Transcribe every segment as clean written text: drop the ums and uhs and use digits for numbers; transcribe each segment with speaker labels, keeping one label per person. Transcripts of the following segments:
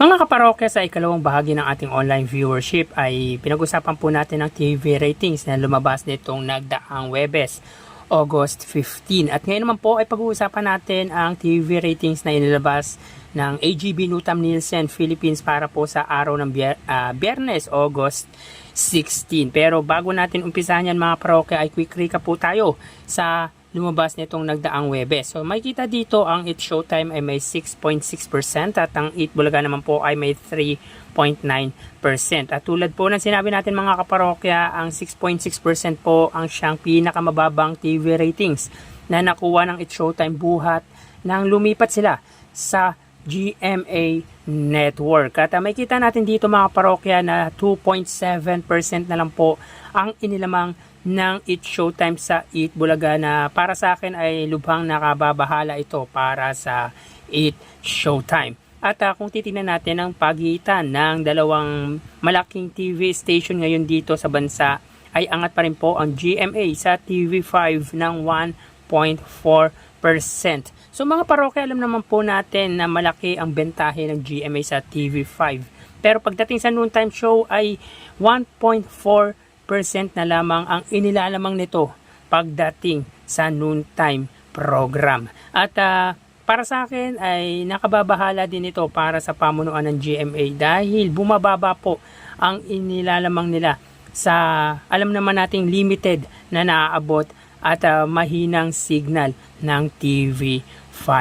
Speaker 1: Mga kaparokya, sa ikalawang bahagi ng ating online viewership ay pinag-usapan po natin ang TV ratings na lumabas nitong nagdaang Webes, August 15. At ngayon naman po ay pag-uusapan natin ang TV ratings na inilabas ng AGB Nutam Nielsen Philippines para po sa araw ng Biyernes, August 16. Pero bago natin umpisahan yan mga parokya ay quick recap po tayo sa lumabas nitong nagdaang Webes. So makikita dito ang It Showtime ay may 6.6% at ang It Bulaga naman po ay may 3.9%. At tulad po ng sinabi natin mga kaparokya, ang 6.6% po ang siyang pinakamababang TV ratings na nakuha ng It Showtime buhat nang lumipat sila sa GMA Network. At makikita natin dito mga parokya na 2.7% na lang po ang inilamang ng It Showtime sa It Bulaga, na para sa akin ay lubhang nakababahala ito para sa It Showtime. At kung titingnan natin ang pagitan ng dalawang malaking TV station ngayon dito sa bansa, ay angat pa rin po ang GMA sa TV5 ng 1.4%. So mga parokya, alam naman po natin na malaki ang bentahe ng GMA sa TV5. Pero pagdating sa noontime show ay 1.4% na lamang ang inilalamang nito pagdating sa noontime program. At para sa akin ay nakababahala din ito para sa pamunuan ng GMA dahil bumababa po ang inilalamang nila sa alam naman nating limited na naaabot at mahinang signal ng TV5.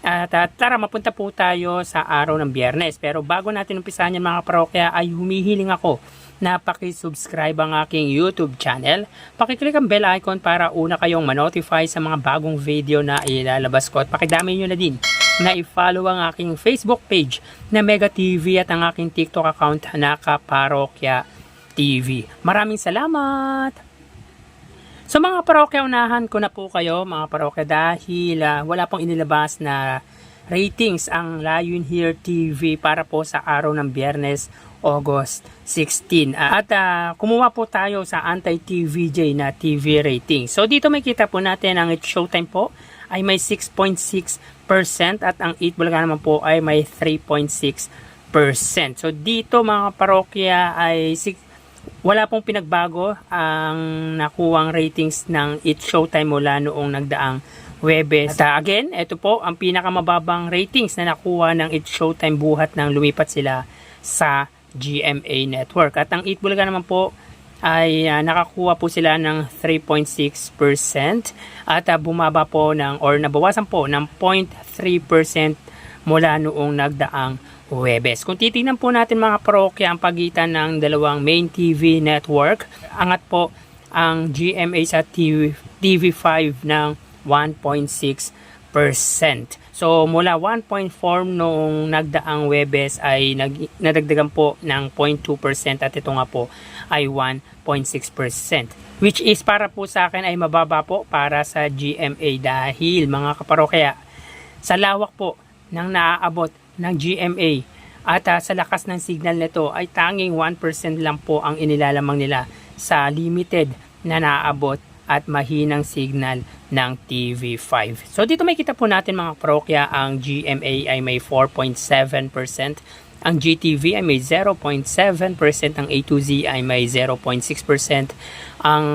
Speaker 1: At tara, mapunta po tayo sa araw ng Biyernes. Pero bago natin umpisahan yan mga parokya ay humihiling ako na paki-subscribe ang aking YouTube channel. Paki-click ang bell icon para una kayong ma-notify sa mga bagong video na ilalabas ko. At pakidami nyo na din na i-follow ang aking Facebook page na Mega TV at ang aking TikTok account na Kaparokya TV. Maraming salamat! So mga parokya, unahan ko na po kayo mga parokya dahil wala pong inilabas na ratings ang Layun Here TV para po sa araw ng Biyernes, August 16. At kumuha po tayo sa anti-TVJ na TV rating. So dito may kita po natin ang It Showtime po ay may 6.6% at ang It Bulaga naman po ay may 3.6%. So dito mga parokya ay wala pong pinagbago ang nakuwang ratings ng It Showtime mula noong nagdaang Webes. At again, ito po ang pinakamababang ratings na nakuha ng It Showtime buhat ng lumipat sila sa GMA Network. At ang It Bulaga naman po ay nakakuha po sila ng 3.6% at bumaba po ng or nabawasan po ng 0.3% mula noong nagdaang Webes. Kung titingnan po natin mga parokya ang pagitan ng dalawang main TV network, angat po ang GMA sa TV5 ng 1.6%. So mula 1.4 noong nagdaang Webes ay nadagdagan po ng 0.2% at ito nga po ay 1.6%. Which is para po sa akin ay mababa po para sa GMA dahil mga kaparokya, sa lawak po ng naaabot ng GMA at sa lakas ng signal nito ay tanging 1% lang po ang inilalamang nila sa limited na naaabot at mahinang signal ng TV5. So dito may kita po natin mga parokya, ang GMA ay may 4.7%, ang GTV ay may 0.7%, ang A2Z ay may 0.6%, ang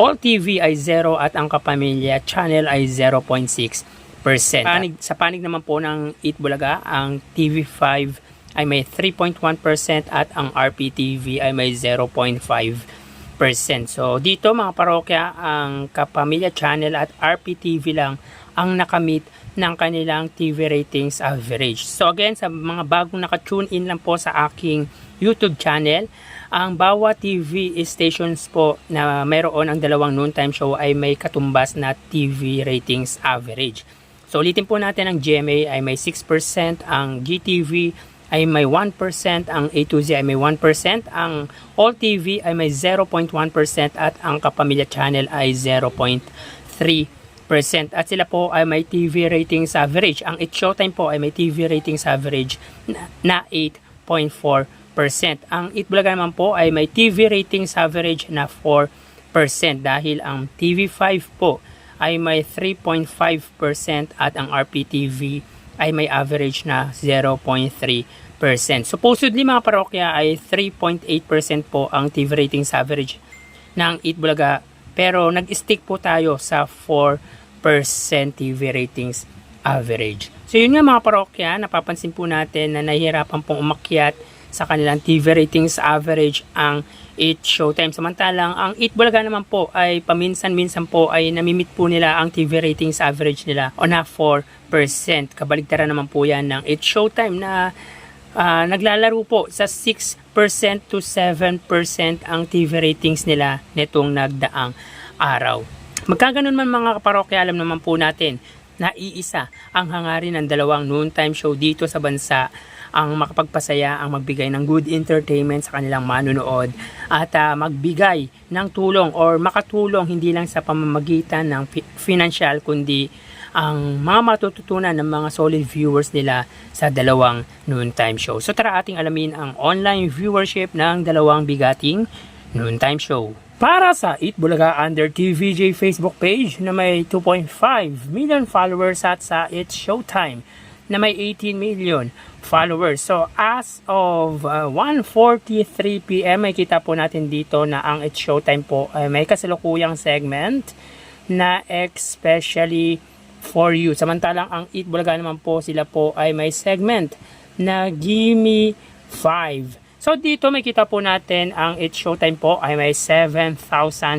Speaker 1: All TV ay 0 at ang Kapamilya Channel ay 0.6%. Sa panig naman po ng It Bulaga, ang TV5 ay may 3.1% at ang RPTV ay may 0.5%. So dito mga parokya, ang Kapamilya Channel at RPTV lang ang nakamit ng kanilang TV ratings average. So again, sa mga bagong naka-tune in lang po sa aking YouTube channel, ang bawat TV stations po na mayroon ang dalawang noontime show ay may katumbas na TV ratings average. So ulitin po natin, ang GMA ay may 6%, ang GTV ay may 1%, ang A2Z ay may 1%, ang All TV ay may 0.1% at ang Kapamilya Channel ay 0.3%. At sila po ay may TV ratings average. Ang It Showtime po ay may TV ratings average na 8.4%. Ang It Bulaga naman po ay may TV ratings average na 4% dahil ang TV5 po ay may 3.5% at ang RPTV ay may average na 0.3%. Supposedly mga parokya ay 3.8% po ang TV ratings average ng Eat Bulaga, pero nag-stick po tayo sa 4% TV ratings average. So yun nga mga parokya, napapansin po natin na nahihirapan pong umakyat sa kanilang TV ratings average ang Eat Showtime. Samantalang ang Eat Bulaga naman po ay paminsan-minsan po ay namimit po nila ang TV ratings average nila on a 4%. Kabaligtaran naman po yan ng Eat Showtime na naglalaro po sa 6% to 7% ang TV ratings nila nitong nagdaang araw. Magkaganon man mga kaparokya, alam naman po natin na iisa ang hangarin ng dalawang noontime show dito sa bansa, ang makapagpasaya, ang magbigay ng good entertainment sa kanilang manunood at magbigay ng tulong or makatulong hindi lang sa pamamagitan ng financial kundi ang mga matututunan ng mga solid viewers nila sa dalawang noontime show. So tara ating alamin ang online viewership ng dalawang bigating noontime show. Para sa Eat Bulaga under TVJ Facebook page na may 2.5 million followers at sa It's Showtime na may 18 million followers. So as of 1:43 PM ay kita po natin dito na ang It's Showtime po ay may kasalukuyang segment na especially for you. Samantalang ang Eat Bulaga naman po, sila po ay may segment na Gimme 5. So dito may kita po natin ang It's Showtime po ay may 7,000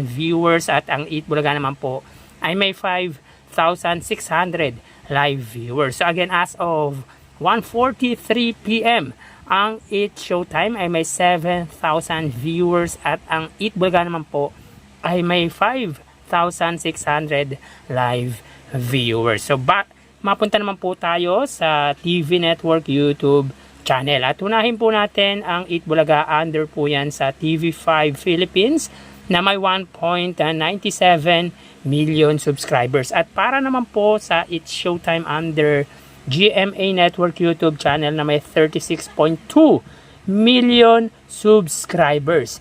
Speaker 1: viewers at ang Eat Bulaga naman po ay may 5,600 live viewers. So again, as of 1:43 PM, ang Eat Showtime ay may 7,000 viewers at ang Eat Bulaga naman po ay may 5,600 live viewers. So mapunta naman po tayo sa TV Network YouTube channel at unahin po natin ang Eat Bulaga under po yan sa TV5 Philippines na may 1.97 million subscribers. At para naman po sa It's Showtime under GMA Network YouTube channel na may 36.2 million subscribers.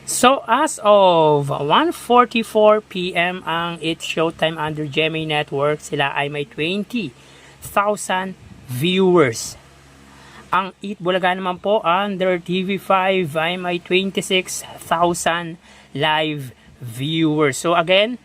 Speaker 1: So as of 1:44 PM ang It's Showtime under GMA Network, sila ay may 20,000 viewers. Ang Eat Bulaga naman po under TV5 ay may 26,000 live viewers. So again,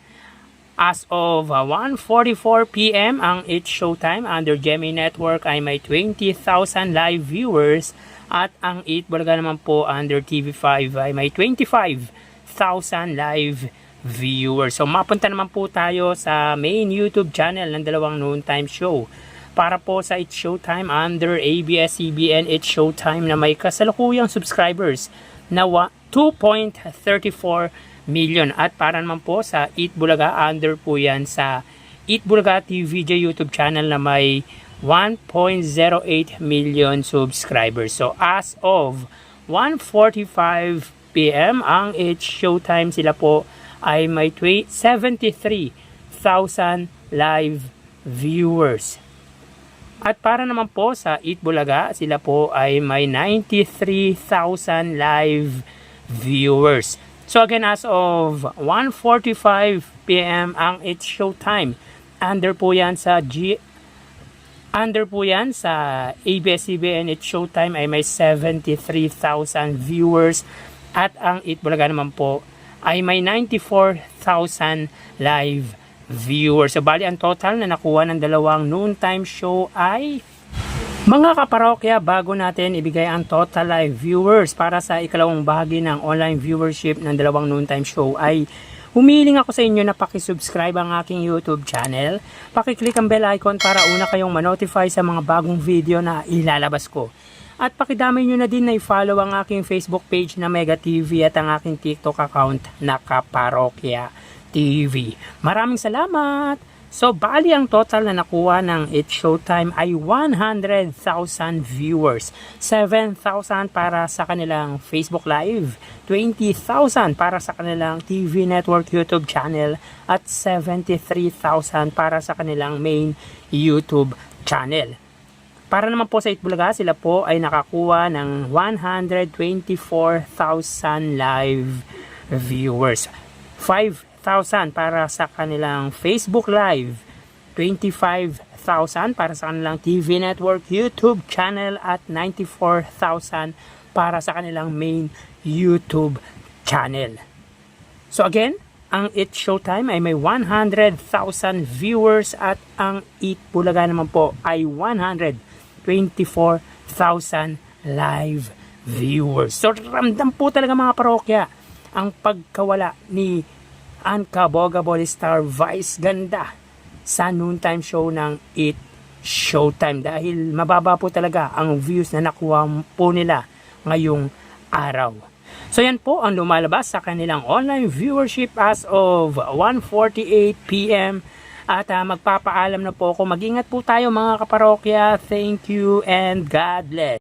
Speaker 1: as of 1:44 PM ang It's Showtime under GMA Network ay may 20,000 live viewers at ang Eat Bulaga naman po under TV5 ay may 25,000 live viewers. So mapunta naman po tayo sa main YouTube channel ng dalawang noontime show. Para po sa It's Showtime under ABS-CBN It's Showtime na may kasalukuyang subscribers na 2.34 million. At para naman po sa Eat Bulaga under po yan sa Eat Bulaga TVJ YouTube channel na may 1.08 million subscribers. So as of 1:45 PM ang It's Showtime, sila po ay may 73,000 live viewers. At para naman po sa Eat Bulaga, sila po ay may 93,000 live viewers. So again, as of 1:45 PM ang It's Showtime, under po yan sa ABS-CBN It's Showtime ay may 73,000 viewers at ang Eat Bulaga naman po ay may 94,000 live viewers. So bali ang total na nakuha ng dalawang noontime show ay, mga kaparokya, bago natin ibigay ang total live viewers para sa ikalawang bahagi ng online viewership ng dalawang noontime show ay humihiling ako sa inyo na pakisubscribe ang aking YouTube channel. Pakiclick ang bell icon para una kayong ma-notify sa mga bagong video na ilalabas ko. At pakidamay nyo na din na i-follow ang aking Facebook page na Mega TV at ang aking TikTok account na Kaparokya TV. Maraming salamat! So, bali ang total na nakuha ng It's Showtime ay 100,000 viewers. 7,000 para sa kanilang Facebook Live, 20,000 para sa kanilang TV Network YouTube channel, at 73,000 para sa kanilang main YouTube channel. Para naman po sa Eat Bulaga, sila po ay nakakuha ng 124,000 live viewers. 5,000 para sa kanilang Facebook Live, 25,000 94,000 para sa kanilang TV network YouTube channel at 94,000 para sa kanilang main YouTube channel. So again, ang Eat Showtime ay may 100,000 viewers at ang Eat Bulaga naman po ay 124,000 live viewers. So ramdam po talaga mga parokya ang pagkawala ni Anka Boga Star Vice Ganda sa noontime show ng Eat Showtime dahil mababa po talaga ang views na nakuha po nila ngayong araw. So yan po ang lumalabas sa kanilang online viewership as of 1:48 PM at magpapaalam na po ako. Mag-ingat po tayo mga kaparokya. Thank you and God bless.